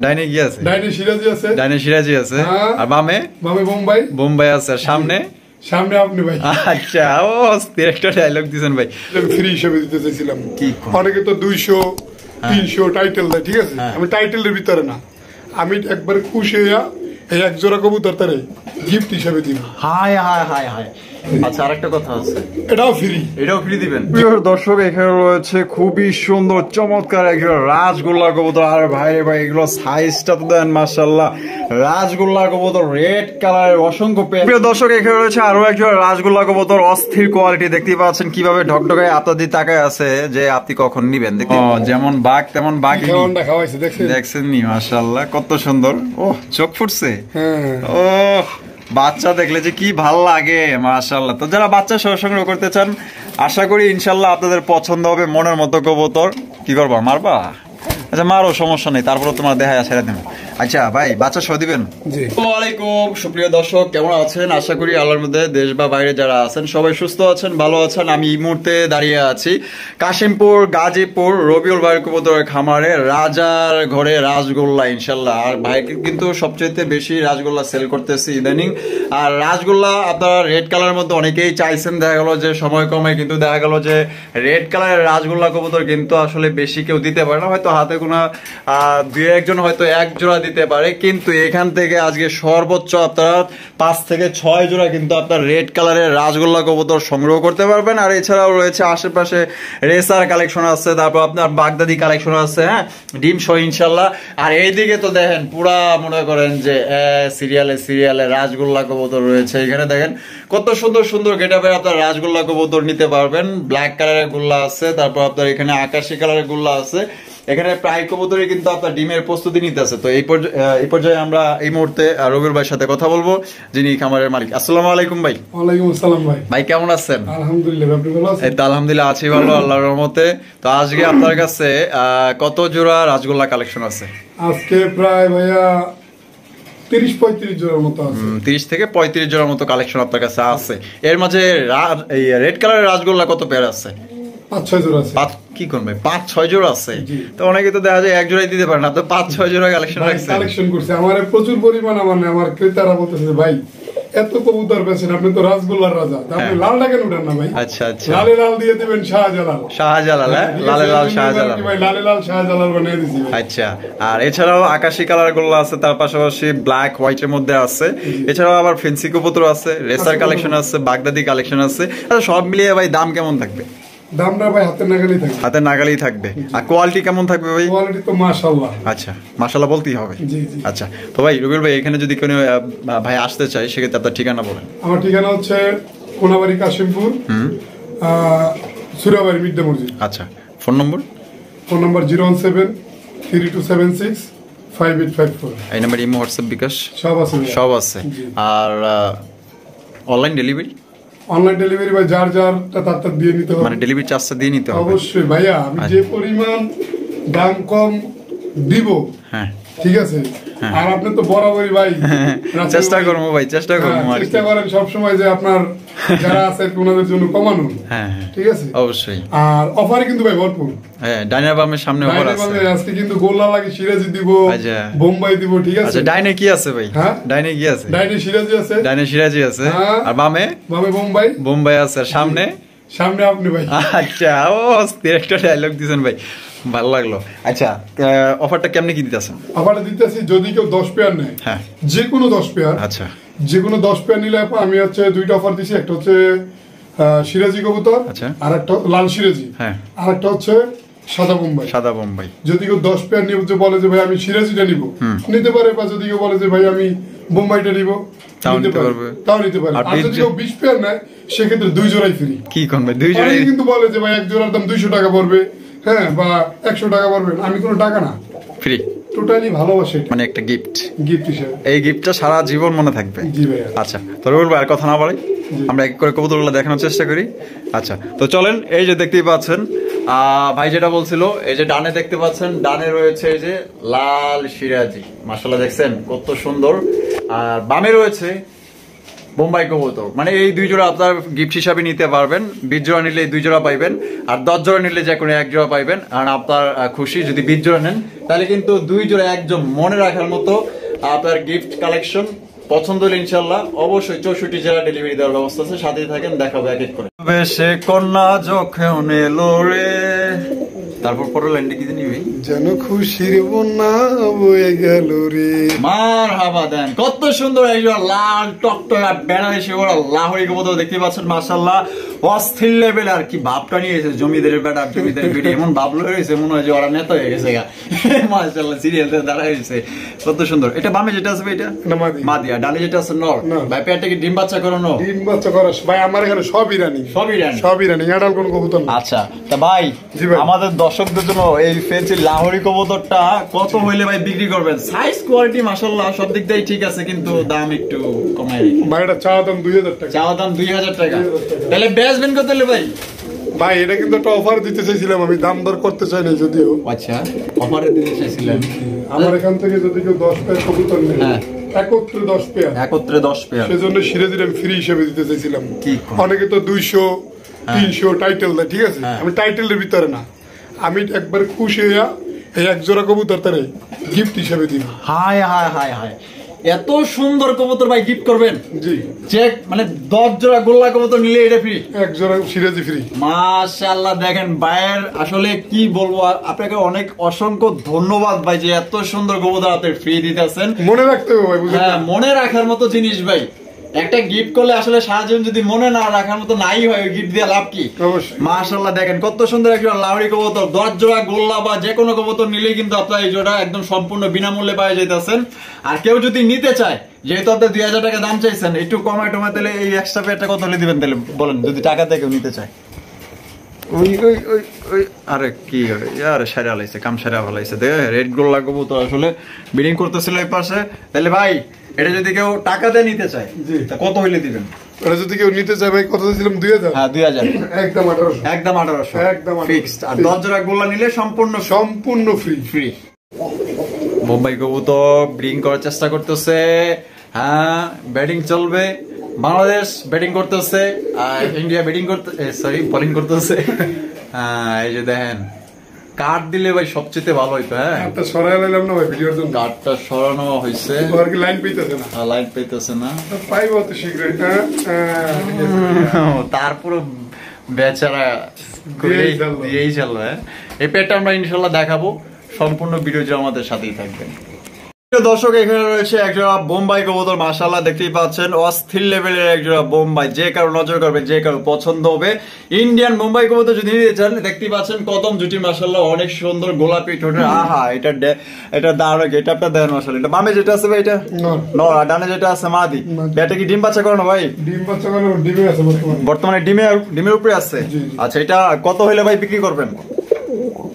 ডাইনে কি আছে? ডাইনে সিরাজি আছে। ডাইনে সিরাজি আছে। আর বামে? বামে বোম্বাই। বোম্বাই আছে। আর সামনে? সামনে আপনি ভাই। আচ্ছা, ও একটা ডায়লগ দিছেন ভাই। ফ্রি হিসেবে দিতে চাইছিলাম। কি অনেকে তো 200 300 টাইটেল দেয়, ঠিক আছে? আমি টাইটেলের ভিতরে না, আমি একবার খুশি হইয়া এই এক জোড়া কবুতর তারে গিফট হিসেবে দিব। হায় হায় হায় হায়। আচ্ছা, আরেকটা কথা আছে, এটাও ফ্রি। এটাও ফ্রি দিবেন? প্রিয় দর্শক, এখানে রয়েছে খুবই সুন্দর চমৎকার একজন রাজগোল্লা কবুতর। আর ভাই রে ভাই, এগুলো সাইজটা তো দেন মাশাআল্লাহ। রাজগোল্লা কবুতর রেড কালারের অসংখ্য পেয়ার। প্রিয় দর্শক, এখানে রয়েছে আরো একজন রাজগোল্লা কবুতর, অস্থির কোয়ালিটি। দেখতেই পাচ্ছেন কিভাবে ঢকঢকায় আপনার দিকে তাকায় আছে যে আপনি কখন নিবেন। দেখতে যেমন বাঘ তেমন বাঘ দেখছেন নি? মাশাআল্লাহ, কত সুন্দর। ওহ, চোখ ফুটছে। ওহ, বাচ্চা দেখলে যে কি ভাল লাগে মাশাআল্লাহ। তো যারা বাচ্চা সংগ্রহ করতে চান, আশা করি ইনশাআল্লাহ আপনাদের পছন্দ হবে। মনের মতো কবুতর। কি করবা, মারবা? আচ্ছা, মারো, সমস্যা নেই, তারপরে তোমার দেখায় ছেড়ে দেবো। আচ্ছা ভাই, বাচ্চা সহ দিবেন? আসসালামু আলাইকুম সুপ্রিয় দর্শক, কেমন আছেন? আশা করি আল্লাহর মধ্যে দেশ বা বাইরে যারা আছেন সবাই সুস্থ আছেন, ভালো আছেন। আমি এই মুহূর্তে দাঁড়িয়ে আছি কাশিমপুর গাজীপুর রবিউল ভাইয়ের কবুতরের খামারে, রাজার ঘরে রাজগোল্লা ইনশাল্লাহ। আর ভাইকে কিন্তু সবচেয়ে বেশি রাজগোল্লা সেল করতেছি ইদানিং। আর রাজগোল্লা আপনারা রেড কালারের মধ্যে অনেকেই চাইছেন, দেখা গেল যে সময় কমে, কিন্তু দেখা গেল যে রেড কালারের রাজগোল্লা কবুতর কিন্তু আসলে বেশি কেউ দিতে পারে না, হয়তো হাতে গোনা দুই একজন হয়তো এক জোড়া দিতে পারে। কিন্তু এখান থেকে আজকে সর্বোচ্চ আপনারা 5 থেকে 6 জোড়া কিন্তু আপনার রেড কালারের রাজগোল্লা কবুতর সংগ্রহ করতে পারবেন। আর এছাড়াও রয়েছে আশেপাশে রেসার কালেকশন আছে, তারপর আপনার বাগদাদি কালেকশন আছে, হ্যাঁ, ডিম সহ ইনশাল্লাহ। আর এইদিকে তো দেখেন পুরা মনে করেন যে সিরিয়ালে সিরিয়ালে রাজগোল্লা কবুতর রয়েছে। এখানে দেখেন কত সুন্দর সুন্দর গেটআপের আপনার রাজগোল্লা কবুতর নিতে পারবেন। ব্ল্যাক কালারের গুল্লা আছে, তারপর আপনার এখানে আকাশি কালারের গুল্লা আছে। এখানে প্রায় কবুতরই কিন্তু আপনার ডিমের প্রস্তুতি নিতে আছে। তো এই পর্যায়ে আমরা এই মুহূর্তে রবিউল ভাইয়ের সাথে কথা বলবো, যিনি খামারের মালিক। আসসালামু আলাইকুম ভাই। ওয়ালাইকুম আসসালাম ভাই। ভাই কেমন আছেন? আলহামদুলিল্লাহ, আপনি ভালো আছেন? এই তো আলহামদুলিল্লাহ আছি ভালো, আল্লাহর রহমতে। তো আজকে আপনার কাছে কত জোড়া রাজগোল্লা কালেকশন আছে? আজকে প্রায় ভাইয়া 30-35 জোড়ার মতো আছে। 30 থেকে 35 জোড়ার মতো কালেকশন আপনার কাছে আছে। এর মাঝে এই রেড কালারের রাজগোল্লা কত পেয়ার আছে? 5-6 জোড়া আছে। কি করবে, 5-6 জোড়া আছে? তো অনেকে তো দেখা যায় এক জোড়াই দিতে পারে না, তো 5-6 জোড়া কালেকশন রাখছে। কালেকশন করছে আমার প্রচুর পরিমাণ। আমার ক্রেতারা বলতেছে ভাই এত কবুতর বেচেন, আপনি তো রাজগোল্লার রাজা, আপনি লালটা কেন উঠান না ভাই? আচ্ছা আচ্ছা, লালে লাল দিয়ে দিবেন শাহজালাল। শাহজালাল, হ্যাঁ, লালে লাল শাহজালাল ভাই, লালে লাল শাহজালাল বানিয়ে দিছি ভাই। আচ্ছা, আর এছাড়াও আকাশি কালার গুলো আছে, তার পাশাপাশি ব্ল্যাক হোয়াইটের মধ্যে আছে। এছাড়াও আবার ফেন্সি কবুতর আছে, রেসার কালেকশন আছে, বাগদাদি কালেকশন আছে। আচ্ছা, সব মিলিয়ে ভাই দাম কেমন থাকবে? দামটা ভাই হাতের নাগালেই থাকবে। হাতের নাগালেই থাকবে। আর কোয়ালিটি কেমন থাকবে ভাই? কোয়ালিটি তো মাশাআল্লাহ। আচ্ছা, মাশাআল্লাহ বলতেই হবে। জি জি। আচ্ছা, তো ভাই রবিউল ভাই, এখানে যদি কোনো ভাই আসতে চায় সেক্ষেত্রে আপনার ঠিকানা বলেন। আমার ঠিকানা হচ্ছে কোনাবাড়ি কাশিমপুর, সুরাবাড়ি মিড ডে মসজিদ। আচ্ছা, ফোন নম্বর? ফোন নম্বর 01732765854। এই নাম্বার ইমো, হোয়াটসঅ্যাপ, বিকাশ সব আছে? সব আছে। আর অনলাইন ডেলিভারি? অনলাইন ডেলিভারি ভাই যার তার দিয়ে নিতে হবে, মানে ডেলিভারি চার্জটা দিয়ে নিতে হবে অবশ্যই ভাইয়া। আমি যে পরিমাণ দাম কম দিব, হ্যাঁ ঠিক আছে। আর আপনি তো বরাবরই ভাই চেষ্টা করবো ভাই, চেষ্টা করবো, চেষ্টা করেন সবসময় যে আপনার যারা আছে ওনাদের জন্য কমানো। হ্যাঁ, ঠিক আছে, অবশ্যই। আর অফারে কিন্তু ভাই ভরপুর। হ্যাঁ, ডাইনার বামের সামনে অফার আছে। আজকে কিন্তু গোল্লা লাগে, সিরাজি দিব, বোম্বাই দিব, ঠিক আছে। আচ্ছা, ডাইনে কি আছে ভাই? হ্যাঁ, ডাইনে কি আছে? ডাইনে সিরাজি আছে। ডাইনে সিরাজি আছে। আর বামে? বামে বোম্বাই। বোম্বাই আছে। আর সামনে? সামনে আপনি ভাই। আচ্ছা, ও একটা ডায়লগ দিছেন ভাই, ভালো লাগলো। আচ্ছা, অফারটা কেমনে কি দিতেছেন? অফারটা দিতেছি যদি কেউ 10 পেয়ার নেয়, হ্যাঁ, যে কোনো 10 পেয়ার। আচ্ছা, যে কোনো 10 পেয়ার নিলে আমি হচ্ছে দুইটা অফার দিছি। একটা হচ্ছে সিরাজি কবুতর, আর একটা লাল সিরাজি, হ্যাঁ, আর একটা হচ্ছে সাদা বোম্বাই। সাদা বোম্বাই যদি কেউ 10 পেয়ার নিয়ে বলে যে ভাই আমি সিরাজিটা নিব, নিতে পারে। বা যদি কেউ বলে যে ভাই আমি বোম্বাইটা নিব, তাও নিতে পারে। আর যদি কেউ 20 পেয়ার নেয় সেক্ষেত্রে 2 জোড়াই ফ্রি। কি করবে? 2 জোড়াই কিন্তু বলে যে ভাই এক জোড়ার দাম 200 টাকা পড়বে, হ্যাঁ, বা 100 টাকা পড়বে। আমি কোনো টাকা না, ফ্রি, টোটালি ভালোবাসে, মানে একটা গিফট হিসেবে। এই গিফটটা সারা জীবন মনে থাকবে। জি ভাই। আচ্ছা, তো রবিউল ভাই আর কথা না বলে আমরা এক করে কবুতরগুলো দেখানোর চেষ্টা করি। আচ্ছা, তো চলেন। এই যে দেখতেই পাচ্ছেন ভাই যেটা বলছিল, এই যে ডানে দেখতে পাচ্ছেন, ডানে রয়েছে এই যে লাল সিরাজি, মাশাআল্লাহ দেখছেন কত সুন্দর। আর বামে রয়েছে বোম্বাই কবুতর, মানে এই 2 জোড়া আপনার গিফট হিসাবে নিতে পারবেন। 20 জোড়া নিলে 2 জোড়া পাইবেন, আর 10 জোড়া নিলে যে কোনো 1 জোড়া পাইবেন। আর আপনার খুশি যদি 20 জোড়া নেন তাহলে কিন্তু 2 জোড়া একদম মনে রাখার মতো আপনার গিফট কালেকশন। পছন্দ হলে ইনশাল্লাহ অবশ্যই 64 জেলা ডেলিভারি দেওয়ার ব্যবস্থা আছে। সাথেই থাকেন, দেখাবো এক এক করে। বেশে কন্যা যখন এলো রে, তারপর পরে লাইনটা কি নিবি? যেন খুশির বন্যা বয়ে গেল রে। মারহাবা দেন, কত সুন্দর একজন লাল টকটকা বেনারসি ওরা লাহোরি কবুতর দেখতে পাচ্ছেন। মাশাআল্লাহ অস্থির লেভেল। আর কি ভাবটা নিয়েছে জমিদারের বেটা, জমিদারের বেটি এমন ভাব লয়েছে মনে হয় যে ওরা নেতা হয়ে গেছে গা। মাশাআল্লাহ সিরিয়ালতে দাঁড়ায় গেছে, কত সুন্দর। এটা বামে যেটা আছে এটা মাদি, আর ডানে যেটা আছে নর। ভাই পেটে কি ডিম বাচ্চা করানো? ডিম বাচ্চা করা ভাই আমার এখানে সবই রানি, সবই রানি, এডাল কোন কবুতর না। আচ্ছা তা ভাই আমাদের দর্শকদের জন্য এই ফেন্সি লাহোরি কবুতরটা কত হইলে ভাই বিক্রি করবেন? সাইজ কোয়ালিটি মাশাআল্লাহ সব দিক দিয়ে ঠিক আছে, কিন্তু দাম একটু কমাই রাখি ভাই। এটা চাওয়া দাম 2000 টাকা। চাওয়া দাম 2000 টাকা। তাহলে বেচবেন কত হলে ভাই? ভাই এটা কিন্তু একটা অফার দিতে চাইছিলাম, আমি দাম দর করতে চাই না যদিও। আচ্ছা অফারে দিতে চাইছিলেন। আমার এখান থেকে যদি কেউ 10 পেয়ার কবুতর নেয়, একত্রে 10 পেয়ার, একত্রে 10 পেয়ার, সেজন্য সিরাজির আমি ফ্রি হিসেবে দিতে চাইছিলাম। অনেকে তো 200 300 টাইটেল দেয়, ঠিক আছে, আমি টাইটেলের ভিতরে না, আমি একবার খুশি হইয়া এই এক জোড়া কবুতর তারে গিফট হিসেবে দিব। হায় হায় হায় হায়, এত সুন্দর কবুতর ভাই গিফট করবেন? জি, চেক মানে 10 জোড়া গোল্লা কবুতর নিলে এটা ফ্রি, এক জোড়া সিরাজি ফ্রি। মাশাআল্লাহ দেখেন ভাইয়ের আসলে কি বলবো, আপনাকে অনেক অসংখ্য ধন্যবাদ ভাই যে এত সুন্দর কবুতর আপনি ফ্রি দিতেছেন। মনে রাখতে হবে ভাই, বুঝলেন? হ্যাঁ মনে রাখার মতো জিনিস ভাই। একটা গিফট করলে আসলে সারাজীবন যদি মনে না রাখার মতো নাই হয়, ওই গিফট দিয়ে লাভ কি? মাশাআল্লাহ দেখেন কত সুন্দর একটা লাহোরি কবুতর। 10 জোড়া গোল্লা বা যে কোনো কবুতর নিলেই কিন্তু আপনার এই জোড়া একদম সম্পূর্ণ বিনামূল্যে পাওয়া যাইতেছেন। আর কেউ যদি নিতে চায়, যেহেতু আপনি 2000 টাকা দাম চাইছেন, একটু কমায় টমায় তাহলে এই এক্সট্রা পেয়ারটা কত হলে দিবেন তাহলে বলেন, যদি টাকা দিয়ে কেউ নিতে চায়? ওই ওই ওই ওই আরে কি আরে সারা লাইছে, কাম সারা ভালাইছে। দেখ রেড গোল্লা কবুতর আসলে বিডিং করতেছিল এই পাশে। তাহলে ভাই এটা যদি কেউ টাকা দিয়ে নিতে চায় কত হইলে দিবেন? এটা যদি কেউ নিতে চায় ভাই কত দিয়েছিলাম? 2000। হ্যাঁ 2000, একদম 1800, একদম 1800, একদম ফিক্সড। আর 10 জোড়া গোল্লা নিলে সম্পূর্ণ ফ্রি ফ্রি। বোম্বাই কবুতর ব্রিং করার চেষ্টা করতেছে। হ্যাঁ ব্যাটিং চলবে, বাংলাদেশ ব্যাটিং করতেছে আর ইন্ডিয়া ব্যাটিং করতে সরি বোলিং করতেছে। হ্যাঁ এই যে দেখেন কার্ড দিলে ভাই সবচেয়ে ভালো হইতো। হ্যাঁ কার্ডটা সরাই লাইলাম না ভাই ভিডিওর জন্য, কার্ডটা সরানো হইছে। আর কি লাইন পেইতেছে না? লাইন পেইতেছে না, পাইবো তো শীঘ্রই। তারপর বেচারা দিয়েই চলবে। এই পেটটা আমরা ইনশাল্লাহ দেখাবো, সম্পূর্ণ ভিডিও আমাদের সাথেই থাকবেন। দর্শক এখানে রয়েছে একজোড়া বোম্বাই কবুতর। মাশাআল্লাহ দেখতেই পাচ্ছেন অস্থির লেভেলের একজোড়া বোম্বাই, যে কারো নজর করবে, যে কারো পছন্দ হবে। ইন্ডিয়ান বোম্বাই কবুতর যদি নিতে চান, দেখতেই পাচ্ছেন কদম জুটি মাশাআল্লাহ অনেক সুন্দর গোলাপি ঠোঁটের। আহা এটা দারুণ। এটা আপনার দেন মাশাআল্লাহ। এটা বামে যেটা আছে ভাই এটা নর, আর ডানে যেটা আছে মাদি। এটা কি ডিম বাচ্চা করানো ভাই? ডিম বাচ্চা করানো, ডিমে আছে বর্তমানে ডিমের উপরে আছে। আচ্ছা এটা কত হইলে ভাই বিক্রি করবেন?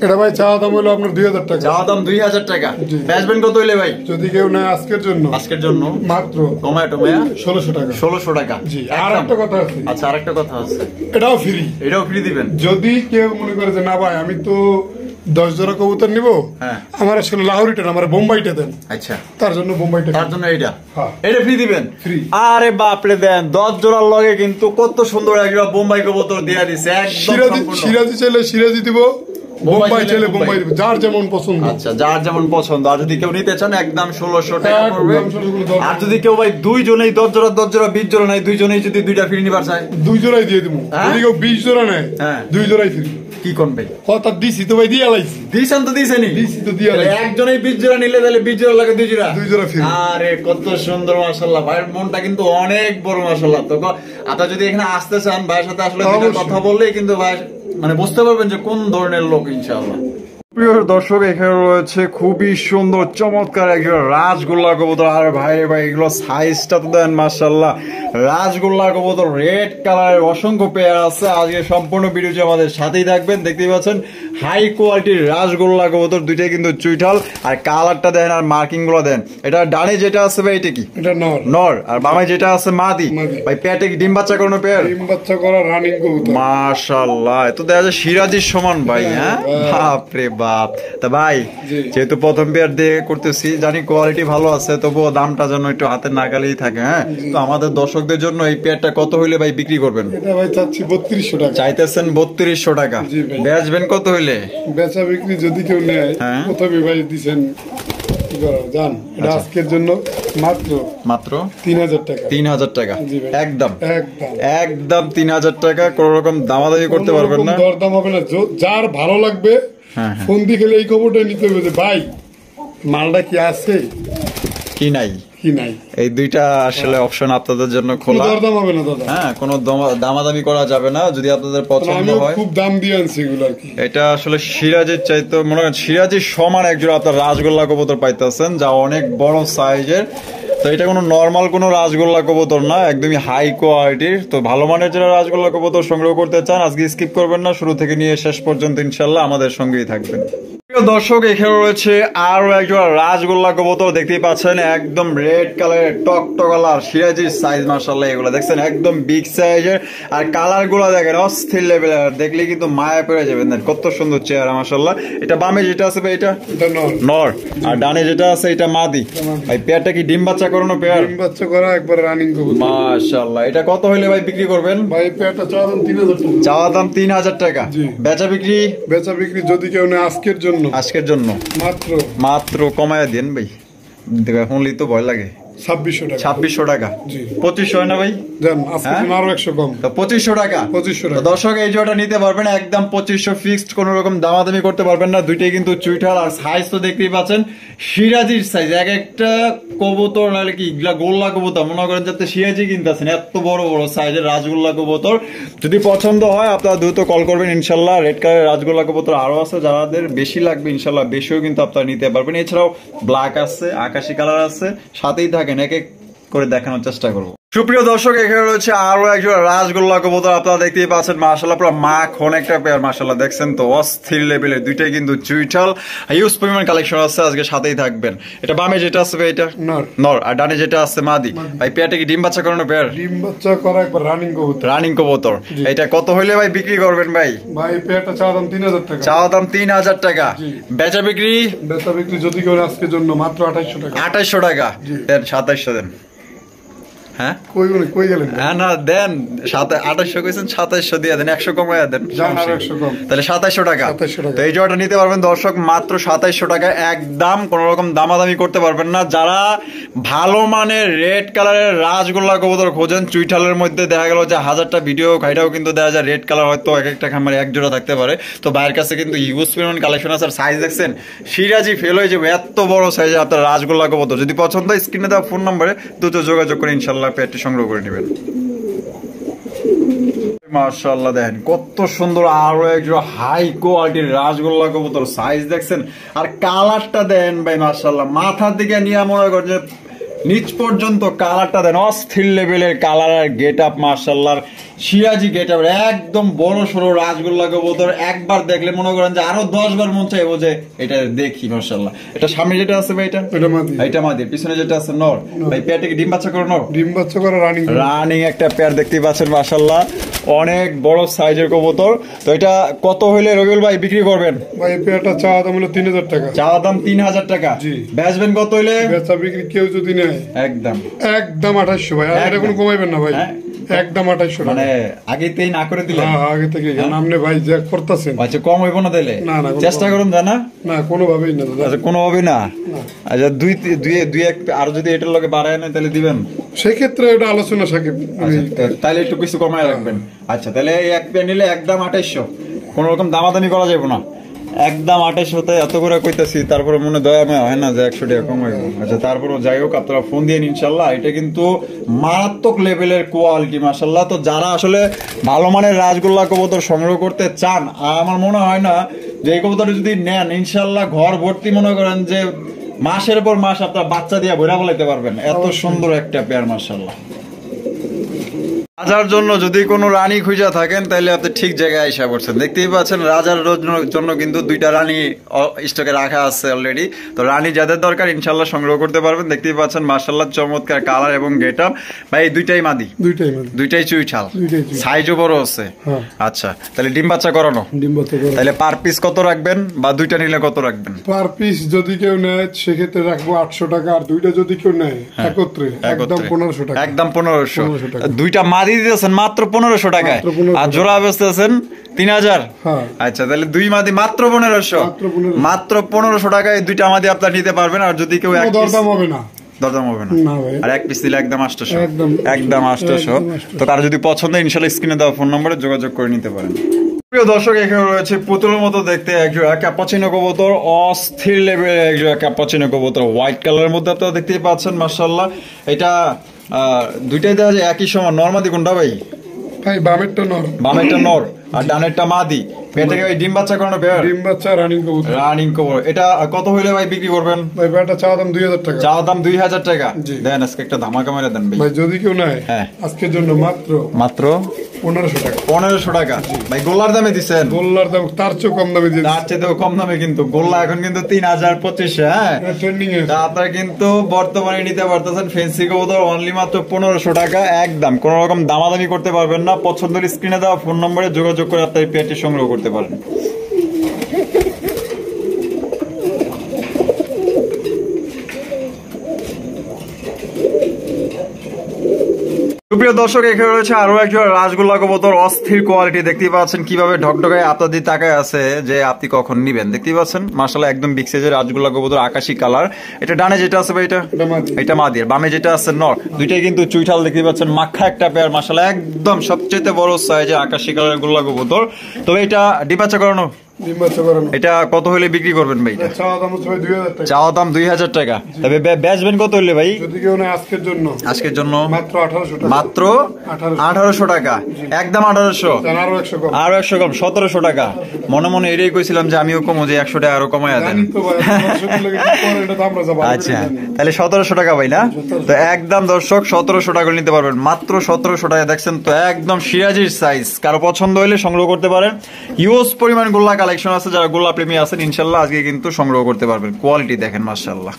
এটা ভাই চাওয়া দাম হলো আপনার 2000 টাকা। চাওয়া দাম 2000 টাকা। বেচবেন কত হইলে ভাই? যদি কেউ নেয় আজকের জন্য মাত্র টমেটো 1600 টাকা। 1600 টাকা। জি। আর একটা কথা আছে। আচ্ছা আরেকটা কথা আছে, এটাও ফ্রি। এটাও ফ্রি দিবেন? যদি কেউ মনে করে যে না ভাই আমি তো 10 জোড়া কবুতর নিবো, আমার আসলে লাহোরিটা না, আমার বোম্বাইটা দেন। আচ্ছা তার জন্য বোম্বাইটা, তার জন্য এটা ফ্রি দিবেন? ফ্রি। আরে বাপরে দেন, 10 জোড়ার লগে কিন্তু কত সুন্দর একটা বোম্বাই কবুতর দিয়া দিছে একদম। সিরাজি চাইলে সিরাজি দিব, বোম্বাই চাইলে বোম্বাই দিব, যার যেমন পছন্দ। আচ্ছা যার যেমন পছন্দ। আর যদি কেউ নিতে চান একদম 1600 টাকা পড়বে। আর যদি কেউ ভাই দুইজনেই 10 জোড়া 20 জোড়া নাই, দুইজনেই যদি দুইটা ফ্রি নিবার চায়, 2 জোড়াই দিয়ে দিব। যদি কেউ 20 জোড়া নেয়, 2 জোড়াই ফ্রি। কি কোন ভাই কথা দিছি তো ভাই, দিয়া লাইছি। দিছেন তো দিছেনি? দিছি তো দিয়া লাইছি। একজনেই 20 জোড়া নিলে তাহলে 20 জোড়া লাগে 2 জোড়া ফ্রি। আরে কত সুন্দর মাশাআল্লাহ। ভাইয়ের মনটা কিন্তু অনেক বড় মাশাআল্লাহ। তো আপনারা যদি এখানে আসতে চান, ভাইয়ের সাথে আসলে দুটো কথা বললেই কিন্তু ভাই মানে বুঝতে পারবেন যে কোন ধরনের লোক ইনশাআল্লাহ। প্রিয় দর্শক এখানে রয়েছে খুবই সুন্দর চমৎকার একজন রাজগোল্লা কবুতর। আর ভাই এগুলো সাইজটা তো দেন মাশাআল্লাহ। রাজগোল্লা কবুতর রেড কালারের অসংখ্য পেয়ার আছে। আজকে সম্পূর্ণ ভিডিওটি আমাদের সাথেই থাকবেন। দেখতেই পাচ্ছেন হাই কোয়ালিটির রাজগোল্লা কবুতর, দুইটাই কিন্তু চুইঠাল। আর কালারটা দেন আর মার্কিং গুলো দেন। এটা ডানে যেটা আছে ভাই এটা কি? এটা নর। আর বামে যেটা আছে মাদি। ভাই পেটে কি ডিম বাচ্চা করানো পেয়ার? ডিম বাচ্চা করা রানিং কবুতর। মাশাআল্লাহ, এত দেখা যায় সিরাজির সমান ভাই। হ্যাঁ বাপরে বাপ। বাপ। তা ভাই যেহেতু প্রথম পেয়ার দিয়ে করতেছি, জানি কোয়ালিটি ভালো আছে, তবুও দামটা যেন একটু হাতের নাগালেই থাকে। হ্যাঁ, তো আমাদের দর্শকদের জন্য এই পেয়ারটা কত হইলে ভাই বিক্রি করবেন? এটা ভাই চাচ্ছি 3200 টাকা। চাইতেছেন 3200 টাকা। বেচবেন কত হইলে? বেচা বিক্রি যদি কেউ নেয়, প্রথমে ভাই দিছেন জান, এটা আজকের জন্য মাত্র মাত্র 3000 টাকা। 3000 টাকা একদম একদম একদম 3000 টাকা। কোন রকম দামাদামি করতে পারবেন না, দরদাম হবে না। যার ভালো লাগবে ফোন দিয়ে খেলে এই খবরটা নিতে হবে যে ভাই মালটা কি আছে কি নাই, কি নাই। এই দুইটা আসলে অপশন আপনাদের জন্য খোলা। দরদাম হবে না দাদা, হ্যাঁ, কোনো দামাদামি করা যাবে না যদি আপনাদের পছন্দ হয়। খুব দাম দিয়ে আনছি এগুলো আর কি। এটা আসলে সিরাজের চাইতে মনে হয় সিরাজের সমান একজন আপনার রাজগোল্লা কবুতর পাইতেছেন, যা অনেক বড় সাইজের। তো এটা কোনো নর্মাল কোনো রাজগোল্লা কবুতর না, একদমই হাই কোয়ালিটির। তো ভালো মানের যারা রাজগোল্লা কবুতর সংগ্রহ করতে চান, আজকে স্কিপ করবেন না, শুরু থেকে নিয়ে শেষ পর্যন্ত ইনশাল্লাহ আমাদের সঙ্গেই থাকবেন। দর্শক, এখানে রয়েছে আরো একজন রাজগোল্লা কবুতর, দেখতেই পাচ্ছেন একদম রেড কালারের টকটকালার সিরাজির সাইজ। মাশাআল্লাহ, এগুলো দেখছেন একদম বিগ সাইজের, আর কালার গুলো দেখেন অস্থির লেভেলের, দেখলে কিন্তু মায়া পড়ে যাবেন। কত সুন্দর চেহারা মাশাআল্লাহ। এটা বামে যেটা আছে ভাই এটা নর, আর ডানে যেটা আছে এটা মাদি। ভাই পেয়ারটা কি ডিম বাচ্চা করানো পেয়ার? ডিম বাচ্চা করা একবার রানিং কবুতর মাশাআল্লাহ। এটা কত হইলে ভাই বিক্রি করবেন? ভাই পেয়ারটা চাওয়া দাম 3000 টাকা। চাওয়া দাম 3000 টাকা। বেচা বিক্রি? বেচা বিক্রি যদি কেউ নেয় আজকের জন্য, আজকের জন্য মাত্র মাত্র কমায় দেন ভাই, শুনলেই তো ভয় লাগে। 2600 টাকা। 2600 টাকা। 2500 হয় না ভাই? দেন আজকে আরো 100 কম, 2500 টাকা। 2500 টাকা। দর্শক, এই জোড়াটা নিতে পারবেন একদম 2500 ফিক্সড, কোনো রকম দামাদামি করতে পারবেন না। দুইটাই কিন্তু চুইঠাল, আর সাইজ তো দেখতেই পাচ্ছেন সিরাজির সাইজ। এক একটা কবুতর নাহলে কি গোল্লা কবুতর মনে করেন যাতে সিরাজি কিনতেছেন, এত বড় বড় সাইজের রাজগোল্লা কবুতর। যদি পছন্দ হয় আপনারা দ্রুত কল করবেন ইনশাল্লাহ। রেড কালারের রাজগোল্লা কবুতর আরো আছে, যাদের বেশি লাগবে ইনশাল্লাহ বেশিও কিন্তু আপনারা নিতে পারবেন। এছাড়াও ব্ল্যাক আছে, আকাশি কালার আছে, সাথেই থাকেন, এক এক করে দেখানোর চেষ্টা করবো। সুপ্রিয় দর্শক, এখানে রয়েছে আরো একজন রাজগোল্লা কবুতর, আপনারা দেখতেই পাচ্ছেন মাশাআল্লাহ পুরো মাখন একটা পেয়ার। মাশাআল্লাহ দেখছেন তো অস্থির লেভেলের, দুইটাই কিন্তু চুইঠাল, হিউজ পরিমাণ কালেকশন আছে, আজকে সাথেই থাকবেন। এটা বামে যেটা আছে এটা নর, আর ডানে যেটা আছে মাদি। ভাই পেয়ারটা কি ডিম বাচ্চা করানো পেয়ার? ডিম বাচ্চা করা একবার রানিং কবুতর। রানিং কবুতর। এটা কত হইলে ভাই বিক্রি করবেন ভাই? ভাই পেয়ারটা চাওয়া দাম 3000 টাকা। চাওয়া দাম 3000 টাকা। বেচা বিক্রি? বেচা বিক্রি যদি কেউ আজকের জন্য মাত্র 2800 টাকা। 2800 টাকা দেন, 2700 দেন। হ্যাঁ কই গেলেন? হ্যাঁ না দেন, 2800 কইছেন, 2700 দিয়ে দেন, 100 কমায় দেন, তাহলে 2700 টাকা। তো এই জোড়াটা নিতে পারবেন দর্শক মাত্র 2700 টাকা একদম, কোন রকম দামাদামি করতে পারবেন না। যারা ভালো মানের রেড কালারের রাজগোল্লা কবুতর খোঁজেন, চুইঠালের মধ্যে দেখা গেল যে 1000টা ভিডিও খাইটাও কিন্তু দেখা যায় রেড কালার হয়তো এক একটা খামারে এক জোড়া থাকতে পারে। তো ভাইয়ের কাছে কিন্তু ইউজ পরিমাণ কালেকশন আছে, সাইজ দেখছেন সিরাজি ফেল হয়ে যাবে, এত বড় সাইজে আপনার রাজগোল্লা কবুতর। যদি পছন্দ হয় স্ক্রিনে দেওয়া ফোন নম্বরে দ্রুত যোগাযোগ করে ইনশাল্লাহ পেয়ারটি সংগ্রহ করে নেবেন। মাশাআল্লাহ দেখেন কত সুন্দর আরো একজন হাই কোয়ালিটির রাজগোল্লা কবুতর, সাইজ দেখছেন আর কালারটা দেন ভাই মাশাআল্লাহ, মাথার দিকে নিয়ে মনে করেন যে নিচ পর্যন্ত কালারটা দেন, অস্থির লেভেলের কালার আর গেট আপ মাশাআল্লাহ, সিরাজি গেট আপ, একদম বড় সড়ো রাজগোল্লা কবুতর। একবার দেখলে মনে করেন যে আরো 10 বার মন চাইবো যে এটা দেখি মাশাআল্লাহ। এটা সামনে যেটা আছে ভাই এটা মাদি, পিছনে যেটা আছে নর। ভাই পেয়ারটা কি ডিম বাচ্চা করে নর? ডিম বাচ্চা করে রানিং একটা পেয়ার দেখতেই পাচ্ছেন মাশাআল্লাহ, অনেক বড় সাইজের কবুতর। তো এটা কত হইলে রবিউল ভাই বিক্রি করবেন? ভাই পেয়ারটা চাওয়া দাম হলো 3000 টাকা। চাওয়া দাম 3000 টাকা। বেচবেন কত হইলে? বেচা বিক্রি কেউ যদি নেয় একদম একদম 2800 ভাই, আর এটা কোনো কমাইবেন না ভাই, একদম 2800 মানে আগেতেই না করে দিলেন? হ্যাঁ আগে থেকে আপনি ভাই যা করতেছেন। আচ্ছা কম হইব না দিলে? না না চেষ্টা করুন জানা না, কোনো ভাবেই না দাদা। আচ্ছা কোনো ভাবেই না। আচ্ছা দুই এক আর যদি এটার লগে বাড়ায় না তাহলে দিবেন? সেই ক্ষেত্রে এটা আলোচনা সাকিব, তাহলে একটু কিছু কমায় রাখবেন। আচ্ছা তাহলে এই এক পেয়ার নিলে একদম 2800, কোনো রকম দামাদামি করা যাবে না, একদম 2800 এত করে কইতাছি, তারপরে মনে দয়াময় হয় না যে 100 টাকা কমাইবো। আচ্ছা তারপরে যাই হোক আপনারা ফোন দিয়ে ইনশাল্লাহ, এটা কিন্তু মারাত্মক লেভেলের কোয়ালিটি মাশাআল্লাহ। তো যারা আসলে ভালো মানের রাজগোল্লা কবুতর সংগ্রহ করতে চান, আমার মনে হয় না যে এই কবুতর যদি নেন ইনশাল্লাহ ঘর ভর্তি মনে করেন যে মাসের পর মাস আপনার বাচ্চা দিয়ে ভরা বলাইতে পারবেন, এত সুন্দর একটা পেয়ার মাশাআল্লাহ। রাজার জন্য যদি কোনো রানী খুঁজে থাকেন তাহলে আপনি ঠিক জায়গায় আইসা পড়ছেন। দেখতেই পাচ্ছেন রাজার জন্য কিন্তু দুইটা রানী স্টকে রাখা আছে অলরেডি। তো রানী যাদের দরকার ইনশাল্লাহ সংগ্রহ করতে পারবেন। দেখতেই পাচ্ছেন মাশাআল্লাহ চমৎকার কালার এবং গেটআপ। ভাই দুইটাই মাদি, দুইটাই চুইঠাল, সাইজও বড় আছে। আচ্ছা তাহলে ডিম বাচ্চা করানো, তাহলে পার পিস কত রাখবেন বা দুইটা নিলে কত রাখবেন? পার পিস যদি কেউ নেয় সেক্ষেত্রে রাখবো 800 টাকা, আর দুইটা যদি কেউ নেয় একত্রে একদম 1500 টাকা। একদম 1500। দুইটা মাদি দিতেছেন মাত্র 1500 টাকায়, আর জোড়া বেচতেছেন 3000। আচ্ছা তাহলে দুই মাদি মাত্র 1500, মাত্র 1500 টাকায় দুইটা মাদি আপনারা নিতে পারবেন। আর যদি কেউ এক পিস, দরদাম হবে না, আর এক পিস দিলে একদম 800, একদম 800। তো কারো যদি পছন্দ ইনশাআল্লাহ স্ক্রিনে দেওয়া ফোন নম্বরে যোগাযোগ করে নিতে পারেন। প্রিয় দর্শক এখানে রয়েছে পুতুলের মতো দেখতে একজোড়া ক্যাপাচিনো কবুতর, অস্থির লেভেলের একজোড়া ক্যাপাচিনো কবুতর, হোয়াইট কালারের মধ্যে আপনারা দেখতেই পাচ্ছেন মাশাআল্লাহ। এটা দুইটাই দেওয়া যায় একই সময়। নরমাদি কোনটা ভাই? বামেরটা নর, বামেরটা নর আর ডানেরটা মাদি। পেটে ডিম বাচ্চা করানো পেয়ার, ডিম বাচ্চা রানিং কবুতর, রানিং কবুতর। এটা কত হইলে ভাই বিক্রি করবেন? ভাই এটা চাওয়া দাম 2000 টাকা। চাওয়া দাম 2000 টাকা। দেন আজকে একটা ধামাকা মেরে দেন ভাই। যদি কেউ নেয় আজকের জন্য মাত্র 1500 টাকা। 1500 টাকা ভাই। গোল্লার দামে দিচ্ছেন? গোল্লার দাম তার চেয়ে কম দামে দিচ্ছেন। তার চেয়ে কম দামে কিন্তু গোল্লা এখন কিন্তু 3025। হ্যাঁ ট্রেন্ডিং এ আপনারা কিন্তু বর্তমানে নিতে পারতেছেন ফেন্সি কবুতর অনলি মাত্র 1500 টাকা। একদম কোন রকম দামাদামি করতে পারবেন না। পছন্দের স্ক্রিনে দেওয়া ফোন নম্বরে যোগাযোগ করে আপনার পেয়ারটি সংগ্রহ করতে পারেন। সুপ্রিয় দর্শক এখানে রয়েছে আরো একজন রাজগোল্লা কবুতর, অস্থির কোয়ালিটি। দেখতেই পাচ্ছেন কিভাবে ঢকঢকায় আপনাদের তাকায় আছে যে আপনি কখন নিবেন। দেখতেই পাচ্ছেন মাশাআল্লাহ একদম বিগ সাইজের রাজগোল্লা কবুতর, আকাশী কালার। এটা ডানে যেটা আছে ভাই এটা মাদি, আর বামে যেটা আছে নর। দুইটাই কিন্তু চুইঠাল। দেখতেই পাচ্ছেন মাখা একটা পেয়ার মাশাআল্লাহ, একদম সবচেয়ে বড় সাইজের আকাশী কালারের গোল্লা কবুতর। তবে এটা ডিম বাচ্চা করানো। এটা কত হলে বিক্রি করবেন ভাই? চাওয়া দাম 2000 টাকা। তবে বেচবেন কত হলে ভাই? আজকের জন্য মাত্র 1800 টাকা। একদম 1800, আরো 100 কম, 1700 টাকা। মনে মনে এটাই কইছিলাম যে আমিও কমো, যে 100 টাকা আরো কমায় দেন। আচ্ছা তাহলে 1700 টাকা ভাই না? তো একদম দর্শক 1700 টাকা নিতে পারবেন, মাত্র 1700 টাকা। দেখছেন তো একদম সিরাজির সাইজ। কারো পছন্দ হলে সংগ্রহ করতে পারেন। ইউজ পরিমাণ গোল্লা কালেকশন আছে, যারা গোল্লা প্রেমী আছেন ইনশাআল্লাহ আজকে কিন্তু সংগ্রহ করতে পারবেন। কোয়ালিটি দেখেন মাশাআল্লাহ।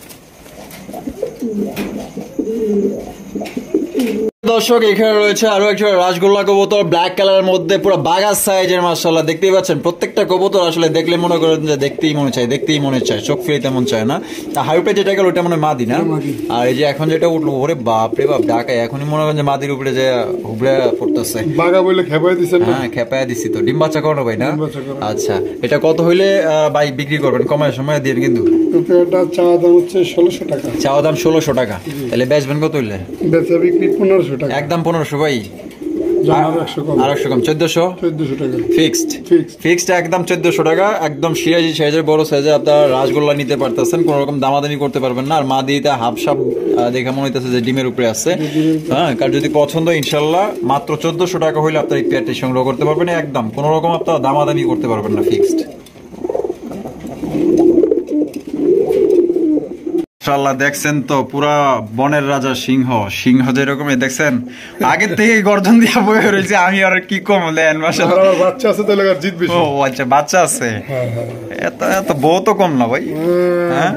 দর্শক এখানে রয়েছে আরো একটা রাজগোল্লা কবুতর, ব্ল্যাক কালারের মধ্যে পুরো বাগাস সাইজের মাশাআল্লাহ। দেখতেই পাচ্ছেন প্রত্যেকটা কবুতর আসলে দেখলে মনে করেন যে দেখতেই মনে চায়, চোখ ফিরে তেমন চায় না। হাইপে যেটা গেল ওটা মনে হয় মাদি না? আর এই যে এখন যেটা উঠলো, ওরে বাপ রে বাপ, ঢাকায় এখনই মনে করেন যে মাদির উপরে যে হুবড়ে পড়তেছে। বাগা বলে খেপায় দিছেন? হ্যাঁ খেপায় দিছি তো। ডিম বাচ্চা করো ভাই না? আচ্ছা এটা কত হইলে ভাই বিক্রি করবেন? কমায় সময় দিয়ে কিন্তু। চাওয়া দাম হচ্ছে 1600 টাকা। চাওয়া দাম 1600 টাকা। তাহলে বেচবেন কত হইলে? বেচা বিক্রি 1500 টাকা। একদম 1500 ভাই। আর 100 কম, 1400 টাকা ফিক্সড। একদম 1400 টাকা। একদম সিরাজি সাইজের বড় সাইজে আপনারা রাজগোল্লা নিতে পারতেছেন, কোন রকম দামাদামি করতে পারবেন না। আর মা দিতে হাফ সাপ দেখা মনে হইতেছে যে ডিমের উপরে আছে। হ্যাঁ কার যদি পছন্দ ইনশাল্লাহ মাত্র 1400 টাকা হইলে আপনার এই পেয়ারটি সংগ্রহ করতে পারবেন। একদম কোন রকম আপনারা দামাদামি করতে পারবেন না, ফিক্সড। মাশাআল্লাহ দেখছেন তো পুরা বনের রাজা সিংহ যেরকম দেখছেন আগের থেকে গর্জন দিয়া বয়ে রয়েছে। আমি আর কি কম দেন মাশাআল্লাহ। বাচ্চা আছে তাহলে জিত বেশি। ও আচ্ছা বাচ্চা আছে। এত বউ তো কম না ভাই।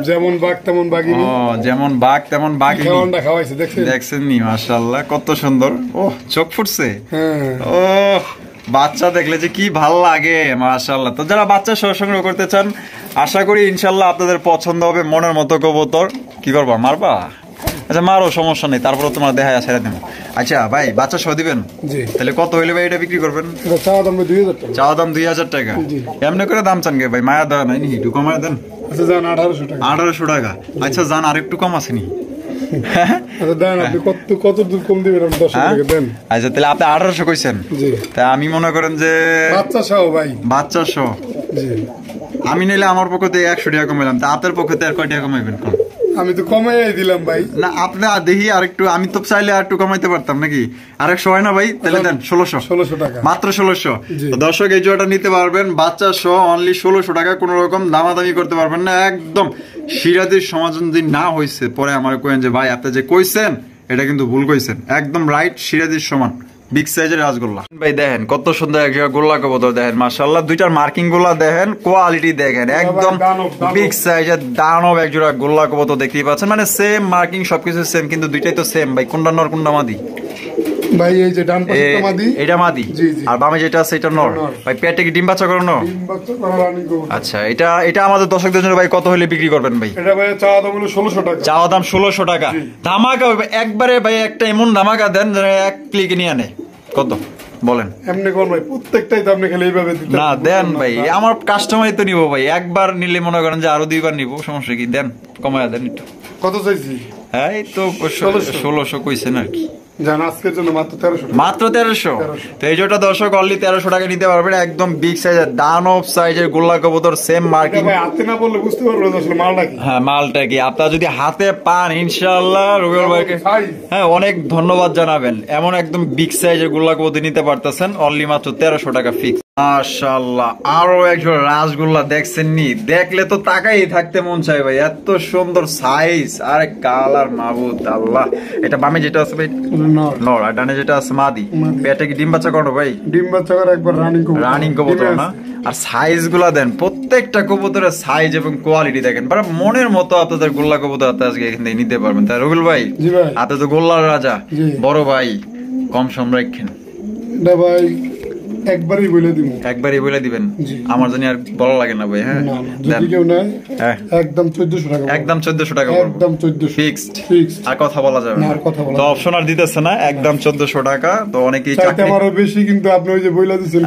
যেমন বাঘ তেমন বাঘিনী। ও যেমন বাঘ তেমন বাঘিনী। খাওয়ানটা খাওয়াইছে দেখছেন নি মাশাআল্লাহ কত সুন্দর। ও চোখ ফুটছে। ও বাচ্চা দেখলে যে কি ভালো লাগে মাশাআল্লাহ। তো যারা বাচ্চা সংগ্রহ করতে চান আশা করি ইনশাআল্লাহ আপনাদের পছন্দ হবে। মনের মতো কবুতর। কি করবা মারবা? আচ্ছা মারো, সমস্যা নেই, তারপরে তোমার দেখা ছেড়ে দেবো। আচ্ছা ভাই বাচ্চা সহ দিবেন? তাহলে কত হইলে ভাই এটা বিক্রি করবেন? চাওয়া দাম 2000 টাকা। এমনি করে দাম চান গে ভাই? মায়া দেওয়া নাই নি? একটু কমায় দেন। 1800 টাকা। আচ্ছা জান আর একটু কম আছে নি? আচ্ছা তাহলে আপনি 1800 কইছেন। তা আমি মনে করেন যে বাচ্চা সহ আমি নিলে আমার পক্ষে 100 টাকা কমাইলাম। তা আপনার পক্ষে আর কয় টাকা কমাইবেন? আমি তো কমাই দিলাম ভাই। না আপনি দেখি আর একটু, আমি তো চাইলে আর একটু কমাইতে পারতাম নাকি? আর 100 হয় না ভাই? তাহলে দেন 1600 টাকা, মাত্র 1600। দর্শক এই জোড়াটা নিতে পারবেন বাচ্চা সহ অনলি 1600 টাকা। কোন রকম দামাদামি করতে পারবেন না। একদম সিরাজির সমাধান যদি না হয়েছে পরে আমার কইেন যে ভাই আপনি যে কইছেন এটা কিন্তু ভুল কইছেন। একদম রাইট, সিরাজির সমান বিগ সাইজের রাজগোল্লা ভাই দেখেন কত সুন্দর এক জায়গা গোল্লা কবুতর দেখেন মাশাআল্লাহ দুইটার মার্কিং গুলা দেখেন কোয়ালিটি দেখেন একদম বিগ সাইজের দানব এক জোড়া গোল্লা কবুতর দেখতেই পাচ্ছেন মানে সেম মার্কিং সবকিছু সেম কিন্তু দুইটাই তো সেম ভাই কোনটা নর কোনটা মাদি ভাই এই যে ডান পাশেরটা মাদি এটা মাদি আর বামে যেটা আছে এটা নর ভাই পেটে কি ডিম বাচ্চা করানো ডিম বাচ্চা করা রানিং কবুতর আচ্ছা এটা আমাদের দর্শকদের জন্য ভাই কত হলে বিক্রি করবেন ভাই এটা ভাই চাওয়া দাম হলো 1600 টাকা চাওয়া দাম 1600 টাকা ধামাকা একবারে ভাই একটা এমন ধামাকা দেন যেন এক ক্লিকে নিয়ে আনে কত বলেন এমনি কোন ভাই প্রত্যেকটাই তো আপনি খালি এইভাবে দিতে না দেন ভাই আমার কাস্টমারই তো নিব ভাই একবার নিলে মনে করেন যে আরো দুইবার নিব সমস্যা কি দেন কমায়া দেন একটু কত চাইছি হ্যাঁ এই তো 1600 কইছেন আর কি জান আজকের জন্য মাত্র 1300 মাত্র 1300 তো এই জোটা দর্শক অনলি 1300 টাকা নিতে পারবেন একদম বিগ সাইজের দানব সাইজের গোল্লা কবুতর সেম মার্কিং ভাই হাতে না বললে বুঝতে পারবো না আসলে মালটা কি হ্যাঁ মালটা কি আপনারা যদি হাতে পান ইনশাআল্লাহ রবিউল ভাইকে হ্যাঁ অনেক ধন্যবাদ জানাবেন এমন একদম বিগ সাইজের গোল্লা কবুতর নিতে পারতেছেন অনলি মাত্র 1300 টাকা ফিক্স মাশাআল্লাহ আরো একজন রাজগোল্লা দেখছেন নি দেখলে তো তাকাই থাকতে মন চাই ভাই এত সুন্দর সাইজ আর কালার মাবুদ আল্লাহ এটা বামে যেটা আছে ভাই নর আর ডানে যেটা আছে মাদি পেটে কি ডিম বাচ্চা করো ভাই ডিম বাচ্চা করে একবার রানিং কবুতর না আর সাইজ গুলা দেন প্রত্যেকটা কবুতরের সাইজ এবং কোয়ালিটি দেখেন মানে মনের মতো আপনাদের গোল্লা কবুতর আজকে এখান থেকে নিতে পারবেন তাই রবিউল ভাই আপনি তো গোল্লার রাজা বড় ভাই কম সম রাখেন না ভাই একবারই বলে দিবেন আমার জন্য আর ভালো লাগে না ভাই হ্যাঁ যদি কেউ নেয় একদম 1400 টাকা একদম 1400 টাকা একদম 1400 ফিক্সড আর কথা বলা যাবে না তো অপশন আর দিতেছে না একদম 1400 টাকা তো অনেকেই চাকরি আমারও বেশি কিন্তু আপনি ওই যে বইলা দিছেন